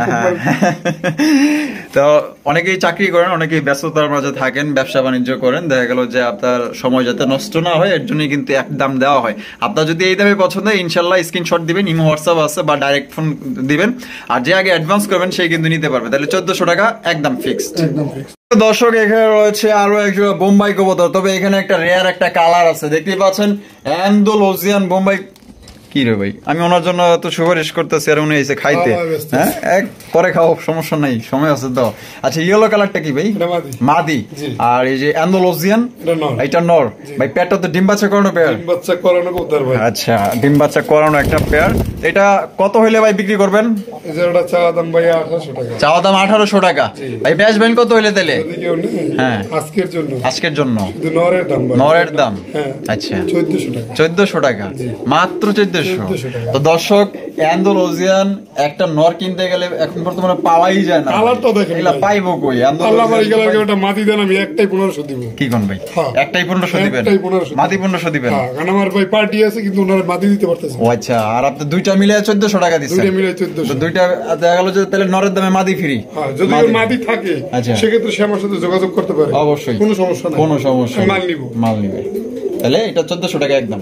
তো অনেকেই চাকরি করেন অনেকেই ব্যস্ততার মাঝে থাকেন ব্যবসা বাণিজ্য করেন দেখা গেল যে আপনার সময় যাতে নষ্ট না হয় এর জন্য কিন্তু এক দাম দেওয়া হয় আপনার যদি এই দামে পছন্দ হয় ইনশাআল্লাহ স্ক্রিনশট দিবেন ইমো হোয়াটসঅ্যাপ আছে বা ডাইরেক্ট ফোন দিবেন আর যে আগে অ্যাডভান্স করবেন সেই কিন্তু নিতে পারবে তাহলে 1400 টাকা একদম ফিক্সড দর্শক এখানে রয়েছে আরো একজন বোম্বাই কবুতর তবে এখানে একটা রেয়ার একটা কালার আছে দেখতেই পাচ্ছেন অ্যান্ডালুসিয়ান বোম্বাই কি রে ভাই আমি ওনার জন্য তো সুপারিশ করতেছি আর উনি এসে খাইতে হ্যাঁ এক পরে খাও সমস্যা নাই সময় আছে তো আচ্ছা ইয়েলো কালারটা কি ভাই মাদি আর এই যে অ্যান্ডালুসিয়ান এটা নর ভাই পেটটা তো ডিম বাচ্চা করানো পেয়ার আচ্ছা ডিম বাচ্চা করানো একটা পেয়ার এটা কত হইলে ভাই বিক্রি করবেন চাওয়া দাম ভাই 1800 টাকা চাওয়া দাম 1800 টাকা ভাই বেচবেন কত হইলে দিলে হ্যাঁ আজকের জন্য নরের দাম আচ্ছা 1400 টাকা মাত্র 1400 তো দর্শক অ্যান্ডালুসিয়ান একটা নর কিনতে গেলে এখন বর্তমানে পাওয়াই যায় না কালারটা দেখেন এগুলা পাইবো কই অ্যান্ডালুসিয়ান মাটি দেন আমি একটাই 1500 দিব কি কোন ভাই একটাই 1500 দিবেন মাটি 1500 দিবেন হ্যাঁ কারণ আমার ভাই পার্টি আছে কিন্তু ওনারা মাটি দিতে পারতেছে ও আচ্ছা আর আপনি দুইটা মিলে 1400 টাকা দিছেন দুইটা মিলে 1400 তো দুইটা দেখা গেল যে তাহলে নরের দামে মাটি ফ্রি হ্যাঁ যদি মাটি থাকে সেক্ষেত্রে সে আমার সাথে যোগাযোগ করতে পারে অবশ্যই কোনো সমস্যা নাই মাল নিব তাহলে এটা 1400 টাকা একদম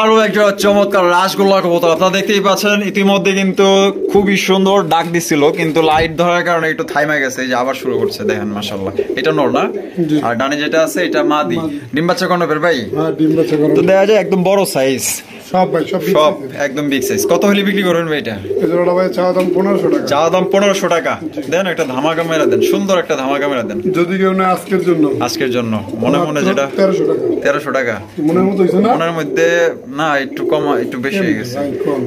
আরো একটা চমৎকার রাসগোল্লা কবুতর আপনারা দেখতেই পাচ্ছেন ইতিমধ্যে কিন্তু খুবই সুন্দর ডাক দিছিল কিন্তু লাইট ধরার কারণে একটু থাইমা গেছে যে আবার শুরু করছে দেখেন মাশাআল্লাহ এটা নর না আর ডানে যেটা আছে এটা মাদি ডিম বাচ্চা কোন ভাই হ্যাঁ ডিম বাচ্চা কোন তো দেখা যায় একদম বড় সাইজ সব একদম বিগ সাইজ কত হলে বিক্রি করবেন ভাই এটা এজোড়া ভাই চাওয়া দাম 1500 টাকা চাওয়া দাম 1500 টাকা দেন একটা ধামাকা মেরা দেন সুন্দর একটা ধামাকা মেরা দেন যদি কেউ না আজকের জন্য মনে যেটা 1300 টাকা মনের মতো হইছে না মনের মধ্যে না একটু কম একটু বেশি হয়ে গেছে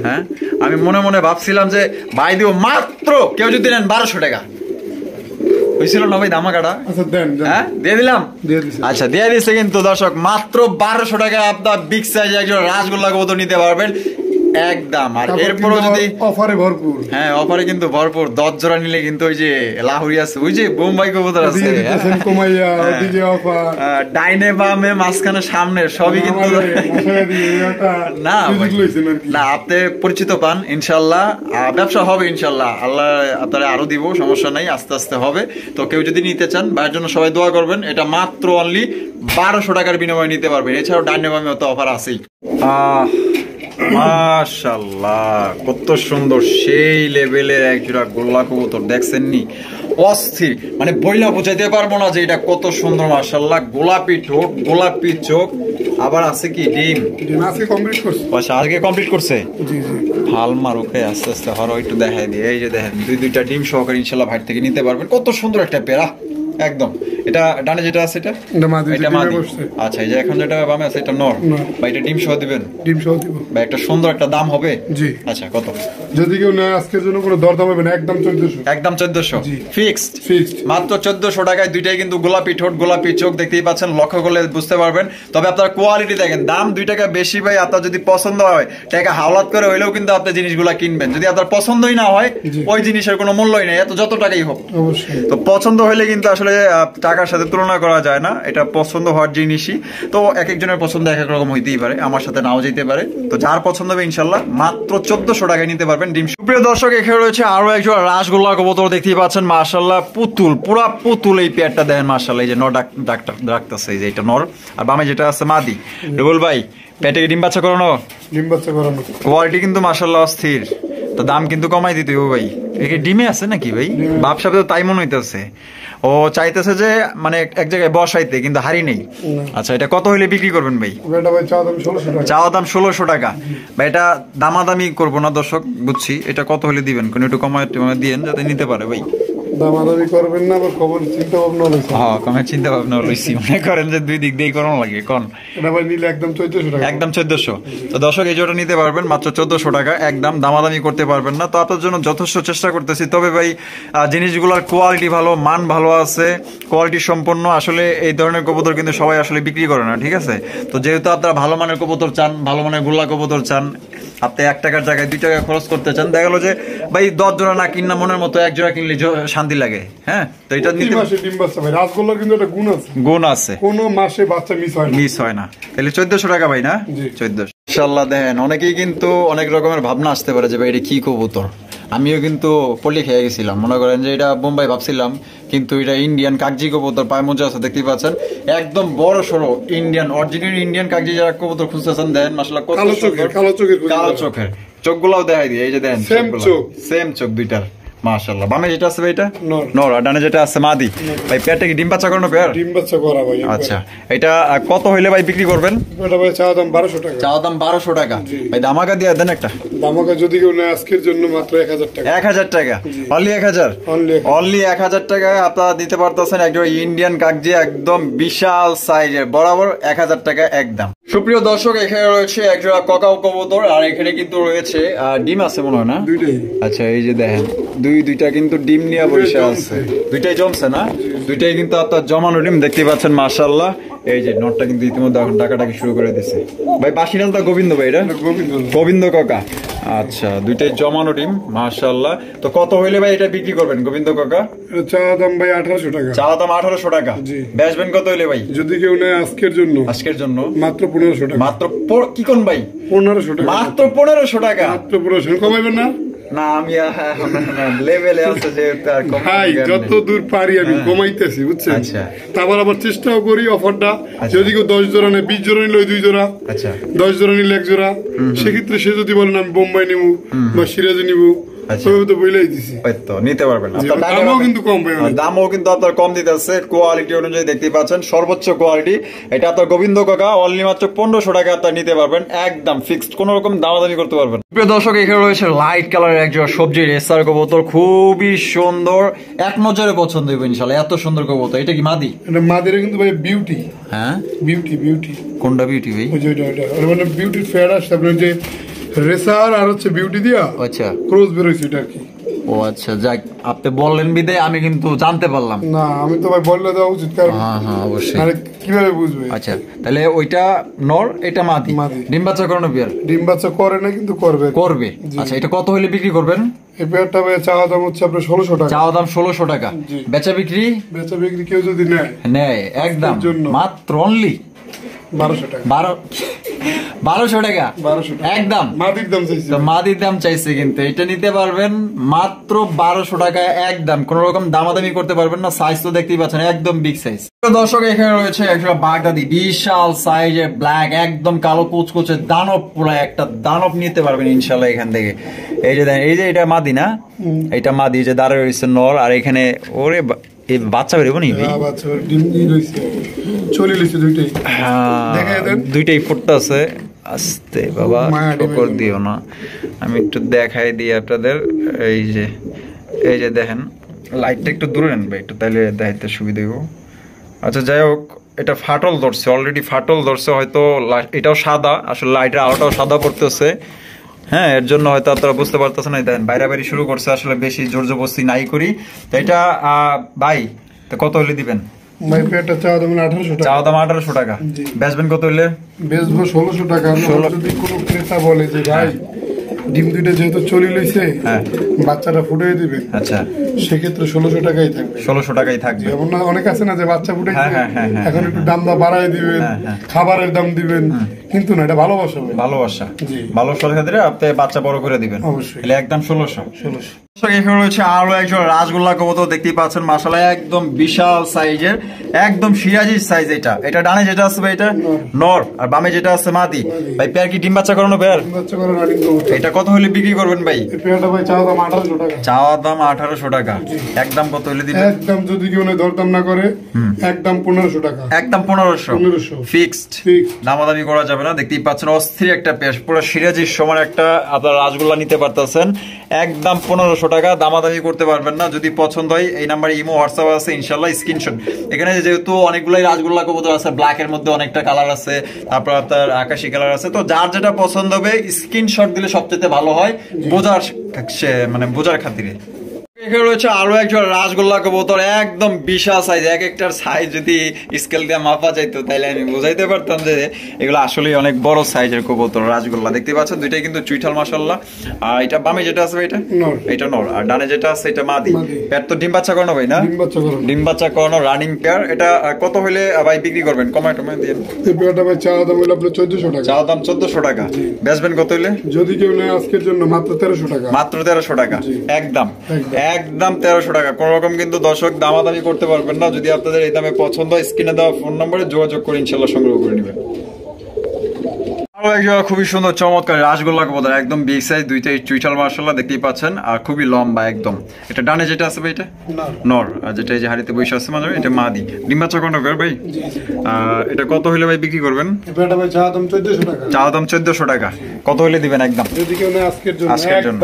হ্যাঁ আমি মনে ভাবছিলাম যে ভাই দিও মাত্র কেউ যদি নেন 1200 টাকা হইছিল না ভাই ধামাকাটা আচ্ছা দেন হ্যাঁ দিয়ে দিলাম আচ্ছা দিয়ে দিছে কিন্তু দর্শক মাত্র 1200 টাকা আপনার বিগ সাইজ একজন রাসগোল্লা কবুতর নিতে পারবেন একদম আর এরপর যদি অফারে ভরপুর হ্যাঁ অফারে কিন্তু ভরপুর 10 জোড়া নিলে কিন্তু ওই যে লাহুরি আছে ওই যে বোম্বাই কবুতর আছে কমাইয়া ওদিকে অফার ডাইনে বামে মাঝখানে সামনে সবই কিন্তু না না আপনি পরিচিত পান ইনশাআল্লাহ ব্যবসা হবে ইনশাআল্লাহ আল্লাহ আপনারা আরো দিব সমস্যা নাই আস্তে আস্তে হবে তো কেউ যদি নিতে চান ভাইয়ের জন্য সবাই দোয়া করবেন এটা মাত্র অনলি 1200 টাকার বিনিময়ে নিতে পারবেন এছাড়াও ডাইনে বামে তো অফার আছেই মাশাআল্লাহ কত সুন্দর সেই লেভেলের একজোড়া গোল্লা কবুতর দেখছেন নি অস্থির মানে বইলা বুঝাইতে পারবো না যে এটা কত সুন্দর মাশাআল্লাহ গোলাপি ঠোঁট গোলাপি চোখ আবার আছে কি ডিম আজকে কমপ্লিট করছে আচ্ছা আজকে কমপ্লিট করছে জি ফাল মারুকে আস্তে আস্তে হরো একটু দেখাই দিয়ে এই যে দেখেন দুইটা ডিম সহকারে ইনশাআল্লাহ ভাই থেকে নিতে পারবেন কত সুন্দর একটা পেরা একদম। এটা ডানে যেটা আছে এটা এটা মাদি। আচ্ছা, এই যে এখন যেটা বামে আছে এটা নর। বা এটা ডিম সহ দিবেন? ডিম সহ দিব। বা একটা সুন্দর একটা দাম হবে? জি। আচ্ছা, কত? যদি কেউ নেয় আজকের জন্য কোনো দরদাম হবে না, একদম 1400। একদম 1400 ফিক্সড। ফিক্সড মাত্র 1400 টাকায় দুইটাই কিন্তু গোলাপি ঠোঁট গোলাপি চোখ দেখতেই পাচ্ছেন, লক্ষ্য করলে বুঝতে পারবেন। তবে আপনার কোয়ালিটি দেখেন, দাম 2 টাকা বেশি ভাই, আপনার যদি পছন্দ হয় টাকা হাওলাত করে হইলেও কিন্তু আপনি জিনিসগুলা কিনবেন। যদি আপনার পছন্দই না হয় ওই জিনিসের কোনো মূল্যই নেই, এত যত টাকাই হোক। অবশ্যই। তো পছন্দ হইলে কিন্তু আসলে টাকার সাথে তুলনা করা যায় না, এটা পছন্দ হওয়ার জিনিসই। তো এক একজনের পছন্দ এক এক রকম হইতেই পারে, আমার সাথে নাও যেতে পারে। তো যার পছন্দ হবে ইনশাল্লাহ মাত্র 1400 টাকায় নিতে পারবেন ডিম। সুপ্রিয় দর্শক, এখানে রয়েছে আরো একজন রাসগোল্লা কবুতর দেখতেই পাচ্ছেন, মাশাআল্লাহ পুতুল, পুরা পুতুল। এই পেয়ারটা দেখেন মাশাআল্লাহ, এই যে নর ডাক্তার ডাকতেছে, এই যে এটা নর, আর বামে যেটা আছে মাদি। রুবুল ভাই, পেটে ডিম বাচ্চা করানো? ডিম বাচ্চা করানো। কোয়ালিটি কিন্তু মাশাআল্লাহ অস্থির। তো দাম কিন্তু কমাই দিতে হবে ভাই। একে ডিমে আছে নাকি ভাই? ব্যবসা তো তাই মনে হইতেছে। ও চাইতেছে যে মানে এক জায়গায় বসাইতে, কিন্তু হারি নেই। আচ্ছা, এটা কত হইলে বিক্রি করবেন ভাই? চাওয়া দাম 1600 টাকা। ভাই এটা দামাদামি করবো না দর্শক, বুঝছি। এটা কত হলে দিবেন? কোন একটু কমায় দিয়েন যাতে নিতে পারে ভাই। দামাদামি করবেন না, আবার খবর চিন্তা ভাবনা লইছি। হ্যাঁ, কমে চিন্তা ভাবনা লইছি। মনে করেন যে দুই দিক দিয়ে করানো লাগে কোন। এটা ভাই নিলে একদম 1400 টাকা। একদম 1400। তো দর্শক, এই জোড়া নিতে পারবেন মাত্র 1400 টাকা, একদম দামাদামি করতে পারবেন না। তো আপনার জন্য যথেষ্ট চেষ্টা করতেছি। তবে ভাই জিনিসগুলোর কোয়ালিটি ভালো, মান ভালো আছে, কোয়ালিটি সম্পন্ন। আসলে এই ধরনের কবুতর কিন্তু সবাই আসলে বিক্রি করে না, ঠিক আছে? তো যেহেতু আপনারা ভালো মানের কবুতর চান, ভালো মানের গোল্লা কবুতর চান, আপনি 1 টাকার জায়গায় 2 টাকা খরচ করতে চান, দেখা গেল যে ভাই 10 জোড়া না কিনা মনের মতো 1 জোড়া কিনলে শান্তি লাগে। হ্যাঁ, তো এটা নিতে মাসে ডিম বাচ্চা ভাই, রাসগোল্লার কিন্তু একটা গুণ আছে, কোনো মাসে বাচ্চা মিস হয় না। তাহলে 1400 টাকা ভাই না? 1400। ইনশাআল্লাহ। দেখেন, অনেকেই কিন্তু অনেক রকমের ভাবনা আসতে পারে যে ভাই এটা কি কবুতর। আমিও কিন্তু পল্লি খেয়ে গেছিলাম, মনে করেন যে এটা বোম্বাই ভাবছিলাম, কিন্তু এটা ইন্ডিয়ান কাগজি কবুতর। পায়ে মোজা আছে দেখতেই পাচ্ছেন, একদম বড় সড়ো ইন্ডিয়ান, অরিজিনাল ইন্ডিয়ান কাগজি যারা কবুতর খুঁজতেছেন, দেন মাশাআল্লাহ কত কালো চোখের। চোখগুলাও দেখাই দিয়ে, এই যে দেন সেম চোখ দুইটার, মাশাআল্লাহ। বামে যেটা আছে ভাই এটা নর, আর ডানে যেটা আছে মাদি। ভাই পেয়ারটা কি ডিম বাচ্চা করানো পেয়ার? ডিম বাচ্চা করা ভাই। আচ্ছা, এটা কত হইলে ভাই বিক্রি করবেন? এটা ভাই চাওয়া দাম 1200 টাকা। চাওয়া দাম 1200 টাকা। ভাই দামাকা দিয়ে দেন একটা। দামাকা যদি কেউ নেয় আজকের জন্য মাত্র 1000 টাকা। 1000 টাকা অনলি 1000। অনলি 1000 টাকায় আপনারা দিতে পারতেছেন একজন ইন্ডিয়ান কাগজি, একদম বিশাল সাইজের, বরাবর 1000 টাকা একদম। সুপ্রিয় দর্শক, এখানে রয়েছে একজোড়া ককাও কবুতর, আর এখানে কিন্তু রয়েছে ডিম আছে মনে হয় না? দুইটাই। আচ্ছা, এই যে দেখেন দুইটা কিন্তু ডিম নিয়ে বসে আছে, দুইটাই জমছে না? দুইটাই কিন্তু আপনার জমানো ডিম দেখতে পাচ্ছেন, মাশাআল্লাহ। এই যে নটটা কিন্তু ইতিমধ্যে এখন ডাকাডাকি শুরু করে দিছে। ভাই বাসিনালটা গোবিন্দ ভাই? এটা গোবিন্দ কাকা। আচ্ছা, দুইটাই জমানো ডিম, মাশাআল্লাহ। তো কত হইলে ভাই এটা বিক্রি করবেন গোবিন্দ কাকা? চাওয়া দাম ভাই 1800 টাকা। চাওয়া দাম 1800 টাকা। বেচবেন কত হইলে ভাই? যদি কেউ নেয় আজকের জন্য মাত্র 1500 টাকা। মাত্র কি কোন ভাই? 1500 টাকা। মাত্র 1500 টাকা। মাত্র 1500। কমাইবেন না? না, আমি লেভেলে আছে যে তার ভাই যত দূর পারি আমি কমাইতেছি, বুঝছেন? আচ্ছা, তারপর আবার চেষ্টাও করি অফারটা, যদি কেউ 10 জোড়া নেয়, 20 জোড়া নিলে 2 জোড়া। আচ্ছা, 10 জোড়া নিলে 1 জোড়া। সেক্ষেত্রে সে যদি বলেন আমি বোম্বাই নিব বা সিরাজি নিব, নিতে পারবেন। দামও কিন্তু আপনার কম দিতেছে, কোয়ালিটি অনুযায়ী দেখতে পাচ্ছেন, সর্বোচ্চ কোয়ালিটি। এটা আপনার গোবিন্দ কাকা অনলি মাত্র 1500 টাকা আপনার নিতে পারবেন, একদম ফিক্সড, কোন রকম দামাদামি করতে পারবেন। প্রিয় দর্শক, এখানে রয়েছে লাইট কালারের একজন সবজি রেসার কবুতর, খুবই সুন্দর, এক নজরে পছন্দ হইবে ইনশাআল্লাহ। এত সুন্দর কবুতর। এটা কি মাদি? এটা মাদির কিন্তু ভাই বিউটি। হ্যাঁ, বিউটি। কোনটা বিউটি ভাই? ওই যে ওটা মানে বিউটি ফেয়ার আসছে আপনার, যে রেসার আর হচ্ছে বিউটি দিয়া আচ্ছা ক্রস বের হইছে এটা কি। ও আচ্ছা, যাক, আপনি বললেন বিদায় আমি কিন্তু জানতে পারলাম না। আমি তো ভাই বললে দেওয়া উচিত, কারণ হ্যাঁ অবশ্যই, আরে কিভাবে বুঝবে? আচ্ছা, তাহলে ওইটা নর, এটা মাদি। ডিম বাচ্চা করানো পেয়ার? ডিম বাচ্চা করে না, কিন্তু করবে। আচ্ছা, এটা কত হইলে বিক্রি করবেন? এই পেয়ারটা ভাই চাওয়া দাম হচ্ছে আপনার 1600 টাকা। চাওয়া দাম 1600 টাকা। বেচা বিক্রি কেউ যদি নেয় একদম মাত্র অনলি 1200 টাকা। 1200 টাকা একদম। মাদির দাম চাইছে, কিন্তু এটা নিতে পারবেন মাত্র 1200 টাকায় একদম, কোন রকম দামাদামি করতে পারবেন না। সাইজ তো দেখতেই পাচ্ছেন, একদম বিগ সাইজ। দর্শক, এখানে রয়েছে একটা বাগদাদি, বিশাল সাইজের, ব্ল্যাক, একদম কালো কুচকুচে দানব, পুরো একটা দানব নিতে পারবেন ইনশাল্লাহ এখান থেকে। এই যে দেখেন, এই যে এটা মাদি না? এটা মাদি, যে দাঁড়িয়ে রয়েছে নর, আর এখানে ওরে বাচ্চা বেরোবো নি? দুইটাই ফুটতে আছে। আস্তে বাবা, ঠোকর দিও না, আমি একটু দেখাই দিই আপনাদের। এই যে দেখেন, লাইটটা একটু দূরে নেন ভাই, একটু তাইলে দেখাইতে সুবিধা হইব। আচ্ছা যাই হোক, এটা ফাটল ধরছে, অলরেডি ফাটল ধরছে, হয়তো এটাও সাদা, আসলে লাইটের আলোটাও সাদা পড়তেছে। হ্যাঁ, এর জন্য হয়তো আপনারা বুঝতে পারতেছেন না। দেন বাইরে বাইরে শুরু করছে, আসলে বেশি জোর জবরদস্তি নাই করি। তো এটা ভাই তো কত হলে দিবেন? ভাই পেয়ারটা চাওয়া দাম 1800 টাকা। চাওয়া দাম 1800 টাকা। বেচবেন কত হলে? বেচবো 1600 টাকা। যদি কোনো ক্রেতা বলে যে ভাই ডিম দুইটা যেহেতু চলি লইছে, বাচ্চাটা ফুটিয়ে দিবে, আচ্ছা সেক্ষেত্রে 1600 টাকাই থাকবে। 1600 টাকাই থাকবে। যেমন না অনেক আছে না যে বাচ্চা ফুটাইছে, এখন একটু দাম বাড়ায় দিবেন, খাবারের দাম দিবেন, কিন্তু না, এটা ভালোবাসা। ভালোবাসা, ভালোবাসার ক্ষেত্রে আপনি বাচ্চা বড় করে দিবেন অবশ্যই। এলে একদম 1600। এখানে রয়েছে আরো একজন রাজগোল্লা কবুতর, দেখতেই পাচ্ছেন মাশাআল্লাহ একদম বিশাল সাইজের, একদম সিরাজি সাইজ। এটা ডানে যেটা আছে ভাই এটা নর, আর বামে যেটা আছে মাদি। ভাই পেয়ার কি ডিম বাচ্চা করানো পেয়ার? এটা কত হলে বিক্রি করবেন ভাই? পেয়ারটা ভাই চাওয়া দাম 1800 টাকা। চাওয়া দাম 1800 টাকা। একদম কত হলে দিবেন? একদম যদি কেউ দরদাম না করে একদম 1500 টাকা। একদম 1500 ফিক্সড, দামাদামি করা যাবে না। দেখতেই পাচ্ছেন অস্থির একটা পেয়ার, পুরো সিরাজির সমান একটা আপনারা রাজগোল্লা নিতে পারতেছেন একদম 1500 টাকা। দামাদামি করতে পারবেন না। যদি পছন্দ হয় এই নাম্বারে ইমো হোয়াটসঅ্যাপ আছে, ইনশাআল্লাহ স্ক্রিনশট। এখানে যেহেতু অনেকগুলাই রাজগোল্লা কবুতর আছে, ব্ল্যাক এর মধ্যে অনেকটা কালার আছে, তারপর আপনার আকাশি কালার আছে, তো যার যেটা পছন্দ হবে স্ক্রিনশট দিলে সবচেয়ে ভালো হয় বোঝার খাতিরে। এখানে রয়েছে আরো একজন রাজগোল্লা কবুতর, একদম বিশাল সাইজ। এক একটার সাইজ যদি স্কেল দিয়ে মাপা যাইতো তাহলে আমি বুঝাইতে পারতাম যে এগুলো আসলে অনেক বড় সাইজের কবুতর রাজগোল্লা। দেখতে পাচ্ছেন দুইটাই কিন্তু চুইঠাল মাশাআল্লাহ। আর এটা বামে যেটা আছে এটা নর, আর ডানে যেটা আছে এটা মাদি। পেয়ার তো ডিম বাচ্চা করানো ভাই না? ডিম বাচ্চা করানো রানিং পেয়ার। এটা কত হলে ভাই বিক্রি করবেন? কমায় দিয়ে এই পেয়ারটা ভাই চাওয়া দাম হলো আপনার 1400 টাকা। চাওয়া দাম 1400 টাকা। বেচবেন কত হলে? যদি কেউ নেয় আজকের জন্য মাত্র 1300 টাকা। মাত্র 1300 টাকা। একদম 1300 টাকা। কোন রকম কিন্তু দর্শক দামাদামি করতে পারবেন না। যদি আপনাদের এই দামে পছন্দ হয় স্ক্রিনে দেওয়া ফোন নম্বরে যোগাযোগ করে ইনশাআল্লাহ সংগ্রহ করে নেবেন। খুবই সুন্দর চমৎকার রাজগোল্লা কবুতর, একদম বিগ সাইজ, দুইটাই চুইঠাল মাশাআল্লাহ দেখতেই পাচ্ছেন, আর খুবই লম্বা একদম। এটা ডানে যেটা আছে ভাই এটা নর, আর যেটা এই যে হাড়িতে বসে আছে মানে এটা মাদি। ডিম বাচ্চা কোনটা করে ভাই? এটা কত হইলে ভাই বিক্রি করবেন? এটা ভাই চাওয়া দাম 1400 টাকা। চাওয়া দাম 1400 টাকা। কত হইলে দিবেন? একদম যদি কেউ নেয় আজকের জন্য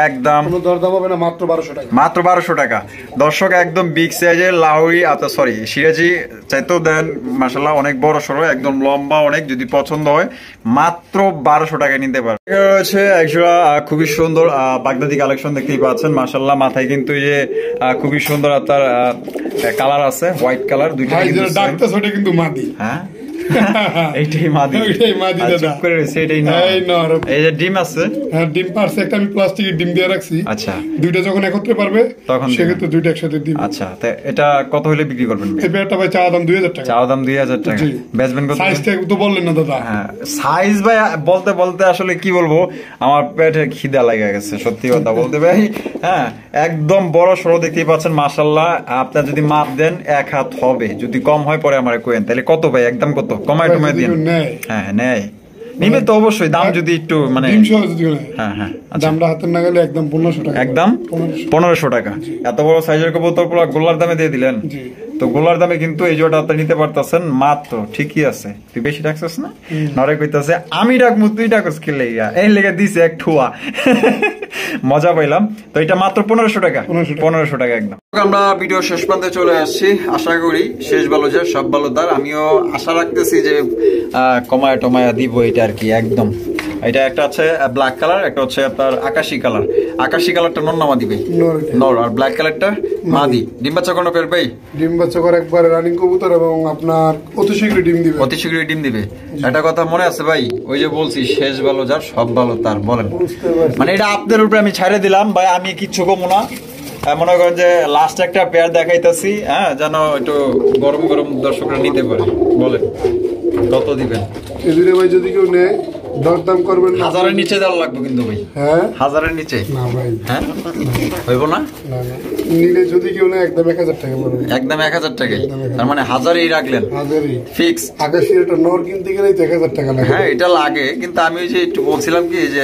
একদম কোনো দরদাম হবে না, মাত্র 1200 টাকা। মাত্র 1200 টাকা। দর্শক একদম বিগ সাইজের লাউরি সরি সিরাজি চাইতেও দেন মাশাআল্লাহ, অনেক বড় সরো, একদম লম্বা অনেক। যদি পছন্দ হয় মাত্র 1200 টাকায় নিতে পারবেন। রয়েছে একজোড়া খুবই সুন্দর বাগদাদি কালেকশন, দেখতেই পাচ্ছেন মাশাআল্লাহ। মাথায় কিন্তু এই যে খুবই সুন্দর আপনার কালার আছে, হোয়াইট কালার। দুইটা কিন্তু মাদি। হ্যাঁ এইটাই মাদি, এইটাই মাদি দাদা করে রয়েছে, এটাই না। এই যে ডিম আছে, হ্যাঁ ডিম পারছে একটা, আমি প্লাস্টিকের ডিম দিয়ে রাখছি। আচ্ছা, দুইটা যখন একত্রে পারবে তখন সেক্ষেত্রে দুইটা একসাথে দিন। আচ্ছা, তো এটা কত হলে বিক্রি করবেন? এই পেয়ারটা ভাই চাওয়া দাম 2000 টাকা। চাওয়া দাম 2000 টাকা। বেচবেন কত? সাইজটা তো বললেন না দাদা। হ্যাঁ সাইজ ভাই বলতে বলতে আসলে কি বলবো, আমার পেটে খিদা লেগে গেছে সত্যি কথা বলতে ভাই। হ্যাঁ একদম বড় সরো দেখতেই পাচ্ছেন মাশাআল্লাহ। আপনার যদি মাপ দেন 1 হাত হবে, যদি কম হয় পরে আমারে কইেন। তাহলে কত ভাই? একদম কত? কমায় টমায় দিন। হ্যাঁ নেয় নিবে তো অবশ্যই, দাম যদি একটু মানে হ্যাঁ হ্যাঁ দামটা হাতের না গেলে একদম 1500 টাকা। একদম 1500 টাকা। এত বড় সাইজের কবুতর পুরো গোলার দামে দিয়ে দিলেন। তো গোলার দামে কিন্তু এই জোড়াটা আপনি নিতে পারতেছেন মাত্র। ঠিকই আছে, তুই বেশি ডাকছিস না? নরে কইতাছে আমি ডাকমু, তুই ডাকস কি লেগা? এই লেগে দিছে এক ঠুয়া। মজা পাইলাম। তো এটা মাত্র 1500 টাকা। 1500 টাকা একদম। আমরা ভিডিও শেষ প্রান্তে চলে আসছি। আশা করি শেষ ভালো যায় সব ভালো তার। আমিও আশা রাখতেছি যে কমায়া টমায়া দিব এটা আর কি। একদম এটা একটা আছে ব্ল্যাক কালার, একটা হচ্ছে আপনার আকাশি কালার। আকাশি কালারটা নর না মাদি ভাই? নর। আর ব্ল্যাক কালারটা মাদি। ডিম বাচ্চা কোনো পেয়ার ভাই? ডিম বাচ্চা করে একবার রানিং কবুতর, এবং আপনার অতি শীঘ্রই ডিম দিবে। অতি শীঘ্রই ডিম দিবে। একটা কথা মনে আছে ভাই, ওই যে বলছি শেষ ভালো যার সব ভালো তার। বলেন মানে এটা আপনাদের উপরে আমি ছাড়ে দিলাম ভাই, আমি কিচ্ছু কমু না। মনে করেন যে লাস্ট একটা পেয়ার দেখাইতেছি, হ্যাঁ যেন একটু গরম গরম দর্শকরা নিতে পারে। বলেন কত দিবেন? এদিকে ভাই যদি কেউ নেয় দরদাম করবেন না, 1000 এর নিচে দেওয়া লাগবে কিন্তু ভাই। হ্যাঁ 1000 এর নিচে না ভাই। হ্যাঁ হইব না? না না, নিলে যদি কেউ নেয় একদম 1000 টাকা পড়বে। একদম 1000 টাকায়, তার মানে 1000ই রাখলেন। 1000ই ফিক্স। আকাশি এটা নর কিনতে গেলেই 1000 টাকা লাগে। হ্যাঁ এটা লাগে, কিন্তু আমি ওই যে একটু বলছিলাম কি যে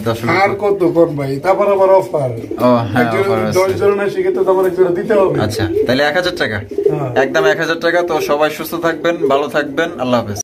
10 আর কত কম ভাই, তারপর আবার অফার। ও হ্যাঁ অফার আছে। 10 জন না সেক্ষেত্রে তো আমার এক জোড়া দিতে হবে। আচ্ছা তাহলে 1000 টাকা। একদম 1000 টাকা। তো সবাই সুস্থ থাকবেন, ভালো থাকবেন, আল্লাহ হাফেজ।